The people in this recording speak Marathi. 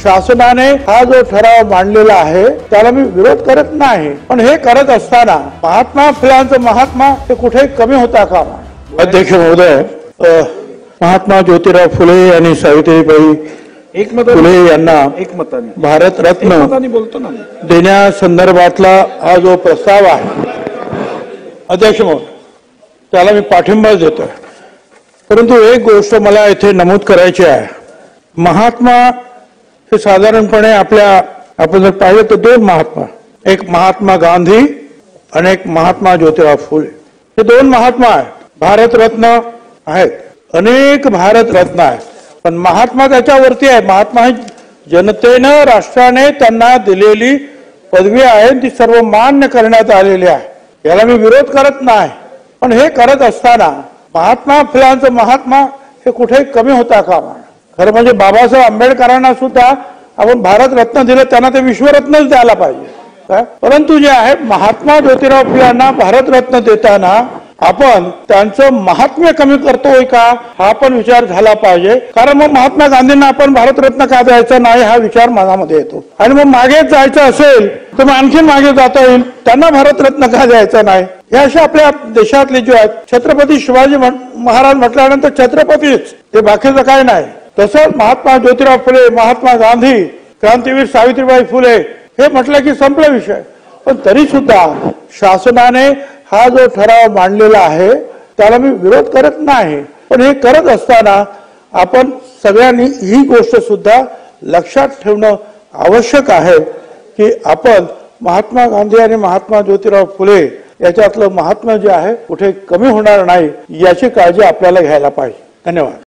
शासनाने हा जो ठराव मांडलेला आहे त्याला मी विरोध करत नाही, पण हे करत असताना महात्मा फुलांचं महात्मा हे कुठे कमी होता कामा नये। अध्यक्ष महोदय, महात्मा ज्योतिराव फुले आणि सावित्रीबाई फुले यांना भारत रत्न देण्यासंदर्भातला हा जो प्रस्ताव आहे अध्यक्ष महोदय, त्याला मी पाठिंबा देतोय। परंतु एक गोष्ट मला इथे नमूद करायची आहे, महात्मा हे साधारणपणे आपण जर पाहिलं तर दोन महात्मा, एक महात्मा गांधी आणि एक महात्मा ज्योतिराव फुले, हे दोन महात्मा आहेत। भारतरत्न आहेत, अनेक भारतरत्न आहेत, पण महात्मा त्याच्यावरती आहे। महात्मा ही जनतेनं राष्ट्राने त्यांना दिलेली पदवी आहे, ती सर्व मान्य करण्यात आलेली आहे, याला मी विरोध करत नाही, पण हे करत असताना महात्मा फुलांचं महात्मा हे कुठे कमी होता कामा नये। खरं म्हणजे बाबासाहेब आंबेडकरांना सुद्धा आपण भारतरत्न दिलं, त्यांना ते विश्वरत्नच द्यायला पाहिजे काय। परंतु जे आहे महात्मा ज्योतिराव फुलांना भारतरत्न देताना आपण त्यांचं महात्म्य कमी करतोय का हा पण विचार झाला पाहिजे। कारण मग महात्मा गांधींना आपण भारतरत्न का द्यायचं नाही हा विचार मनामध्ये येतो, आणि मग मागे जायचं असेल तर मग आणखी मागे जाता येईल, त्यांना भारतरत्न का द्यायचं नाही। हे असे आपल्या देशातले जे आहेत, छत्रपती शिवाजी महाराज म्हटल्यानंतर छत्रपतीच, ते बाकीचं काय नाही। तसंच महात्मा ज्योतिराव फुले, महात्मा गांधी, क्रांतीवीर सावित्रीबाई फुले हे म्हटलं की संपला विषय। पण तरी सुद्धा शासनाने हा जो ठराव मांडलेला आहे त्याला मी विरोध करत नाही, पण हे करत असताना आपण सगळ्यांनी ही गोष्ट सुद्धा लक्षात ठेवणं आवश्यक आहे की आपण महात्मा गांधी आणि महात्मा ज्योतिराव फुले याच्यातलं महात्मा जे आहे कुठे कमी होणार नाही याची काळजी आपल्याला घ्यायला पाहिजे। धन्यवाद।